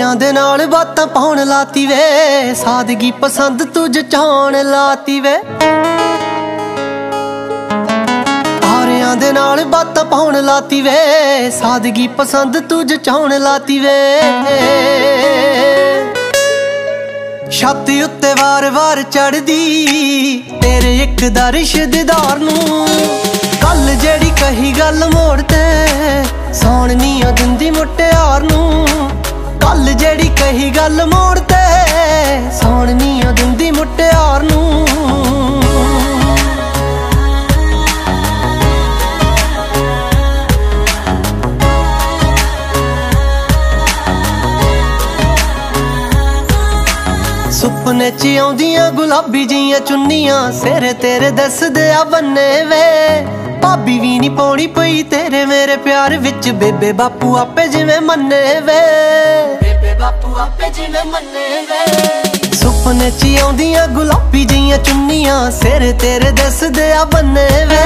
ਤਾਰਿਆਂ ਦੇ ਨਾਲ ਬਾਤਾਂ ਪਾਉਣ ਲਾਤੀ ਵੇ, ਸਾਦਗੀ ਪਸੰਦ ਤੂੰ ਜਚਾਉਣ ਲਾਤੀ ਵੇ। ਤਾਰਿਆਂ ਦੇ ਨਾਲ ਬਾਤਾਂ ਪਾਉਣ ਲਾਤੀ ਵੇ, ਸਾਦਗੀ ਪਸੰਦ ਤੂੰ ਜਚਾਉਣ ਲਾਤੀ ਵੇ। ਛੱਤ ਉੱਤੇ ਵਾਰ-ਵਾਰ ਚੜਦੀ ਤੇਰੇ ਇੱਕ ਦਾ ਰਿਸ਼ਤੇਦਾਰ ਨੂੰ, ਕੱਲ ਜਿਹੜੀ ਕਹੀ ਗੱਲ ਮੋੜ ਤੇ ਸੌਣ ਨੀ ਓ ਦਿੰਦੀ ਮੁਟਿਆਰ ਨੂੰ। ਕੱਲ ਜਿਹੜੀ ਕਹੀ ਗੱਲ ਮੋੜ ਤੇ ਸੌਣ ਨੀ ਓ ਦਿੰਦੀ ਮੁਟਿਆਰ ਨੂੰ। ਸੁਪਨੇ 'ਚ ਆਉਂਦੀਆਂ ਗੁਲਾਬੀ ਜੀਆਂ ਚੁੰਨੀਆਂ, ਸਿਰ ਤੇਰੇ ਦੱਸਦੇ ਆ ਬੰਨੇ ਵੇ। ਭਾਬੀ ਵੀ ਨੀ ਪਾਉਣੀ ਪਈ ਤੇਰੇ ਮੇਰੇ ਪਿਆਰ ਵਿੱਚ, ਬੇਬੇ ਬਾਪੂ ਆਪੇ ਜਿਵੇਂ ਮੰਨੇ ਵੇ। ਬੇਬੇ ਬਾਪੂ ਆਪੇ ਜਿਵੇਂ ਮੰਨੇ ਵੇ। ਸੁਪਨੇ 'ਚ ਆਉਂਦੀਆਂ ਗੁਲਾਬੀ ਜੀਆਂ ਚੁੰਨੀਆਂ, ਸਿਰ ਤੇਰੇ ਦੱਸਦੇ ਆ ਬੰਨੇ ਵੇ।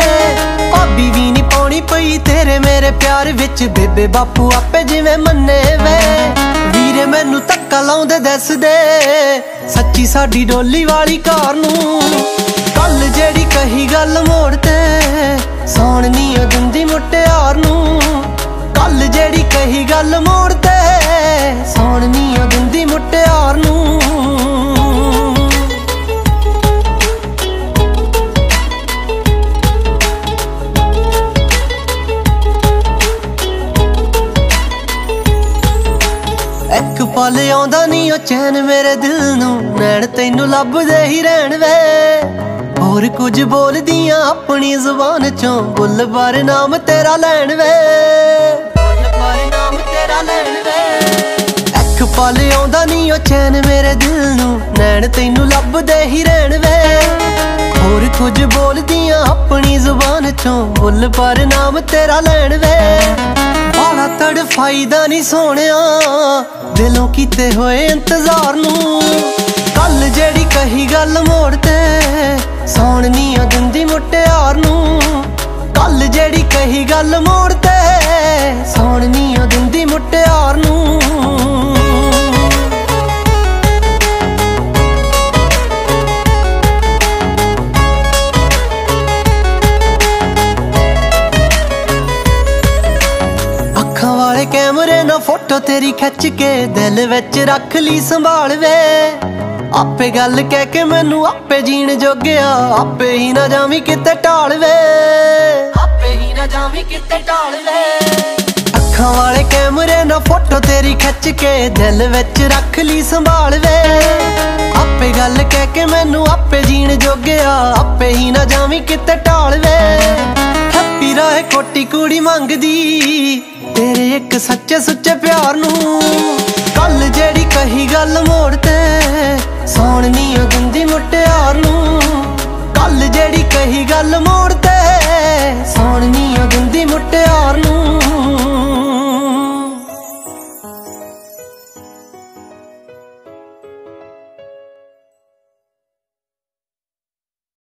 ਭਾਬੀ ਵੀ ਨੀ ਪਾਉਣੀ ਪਈ ਤੇਰੇ ਮੇਰੇ ਪਿਆਰ ਵਿੱਚ, ਬੇਬੇ ਬਾਪੂ ਆਪੇ ਜਿਵੇਂ ਮੰਨੇ ਵੇ। ਵੀਰੇ ਮੈਨੂੰ ਧੱਕਾ ਲਾਉਂਦੇ ਦੱਸਦੇ ਸੱਚੀ ਸਾਡੀ ਡੋਲੀ ਵਾਲੀ ਕਾਰ ਨੂੰ, ਕੱਲ ਜਿਹੜੀ ਕਹੀ ਗੱਲ ਮੋੜ ਤੇ ਸੌਣ ਨੀ ਓ ਦਿੰਦੀ ਮੁਟਿਆਰ ਨੂੰ। ਕੱਲ ਜਿਹੜੀ ਕਹੀ ਗੱਲ ਮੋੜ ਤੇ ਸੌਣ ਨੀ ਓ ਦਿੰਦੀ ਮੁਟਿਆਰ ਨੂੰ। ਇੱਕ ਪਲ ਆਉਂਦਾ ਨੀ ਓ ਚੈਨ ਮੇਰੇ ਦਿਲ ਨੂੰ, ਨੈਣ ਤੈਨੂੰ ਲੱਭਦੇ ਹੀ ਰਹਿਣ ਵੇ। ਹੋਰ ਕੁਝ ਬੋਲਦੀਆਂ ਆਪਣੀ ਜ਼ੁਬਾਨ ਚੋਂ, ਬੁੱਲ ਬਾਰੇ ਨਾਮ ਤੇਰਾ ਲੈਣ ਵੇ। ਬੁੱਲ ਬਾਰੇ ਨਾਮ ਤੇਰਾ ਲੈਣ ਵੇ। ਇੱਕ ਪਲ ਆਉਂਦਾ ਨੀ ਓ ਚੈਨ ਮੇਰੇ ਦਿਲ ਨੂੰ, ਨੈਣ ਤੈਨੂੰ ਲੱਭਦੇ ਹੀ ਰਹਿਣ ਵੇ। ਹੋਰ ਕੁਝ ਬੋਲਦੀਆਂ ਆਪਣੀ ਜ਼ੁਬਾਨ ਚੋਂ, ਬੁੱਲ ਬਾਰੇ ਨਾਮ ਤੇਰਾ ਲੈਣ ਵੇ। ਬਾਲਾ ਤੜਫਾਈਦਾ ਨੀ ਸੋਹਣਿਆ ਦਿਲੋਂ ਕੀਤੇ ਹੋਏ ਇੰਤਜ਼ਾਰ ਨੂੰ, ਕੱਲ ਜਿਹੜੀ ਕਹੀ ਗੱਲ ਮੋੜ ਤੇ ਸੌਣ ਨੀ ਓ ਦਿੰਦੀ ਮੁਟਿਆਰ ਨੂੰ। ਕੱਲ ਜਿਹੜੀ ਕਹੀ ਗੱਲ ਮੋੜ ਤੇ ਸੌਣ ਨੀ ਓ ਦਿੰਦੀ ਮੁਟਿਆਰ ਨੂੰ। ਅੱਖਾਂ ਵਾਲੇ ਕੈਮਰੇ ਨਾਲ ਫੋਟੋ ਤੇਰੀ ਖਿੱਚ ਕੇ ਦਿਲ ਵਿੱਚ ਰੱਖ ਲਈ ਸੰਭਾਲ ਵੇ। ਆਪੇ ਗੱਲ ਕਹਿ ਕੇ ਮੈਨੂੰ ਆਪੇ ਜੀਣ ਜੋਗਿਆ, ਆਪੇ ਹੀ ਨਾ ਜਾਵੀਂ ਕਿਤੇ ਢਾਲ ਵੇ। ਆਪੇ ਹੀ ਨਾ ਜਾਵੀਂ ਕਿਤੇ ਢਾਲ ਵੇ। ਅੱਖਾਂ ਵਾਲੇ ਕੈਮਰੇ ਨਾਲ ਫੋਟੋ ਤੇਰੀ ਖਿੱਚ ਕੇ ਦਿਲ ਵਿੱਚ ਰੱਖ ਲਈ ਸੰਭਾਲ ਵੇ। ਆਪੇ ਗੱਲ ਕਹਿ ਕੇ ਮੈਨੂੰ ਆਪੇ ਜੀਣ ਜੋਗਿਆ, ਆਪੇ ਹੀ ਨਾ ਜਾਵੀਂ ਕਿਤੇ ਢਾਲ ਵੇ। ਹੈਪੀ ਰਾਏ ਕੋਟੀ ਕੁੜੀ ਮੰਗਦੀ ਤੇਰੇ ਇੱਕ ਸੱਚੇ ਸੁੱਚੇ ਪਿਆਰ ਨੂੰ, ਕੱਲ ਜਿਹੜੀ ਕਹੀ ਗੱਲ ਮੋੜ ਤੇ ਸੌਣ ਨੀ ਓ ਦਿੰਦੀ ਮੁਟਿਆਰ ਨੂੰ। ਕੱਲ ਜਿਹੜੀ ਕਹੀ ਗੱਲ ਮੋੜ ਤੇ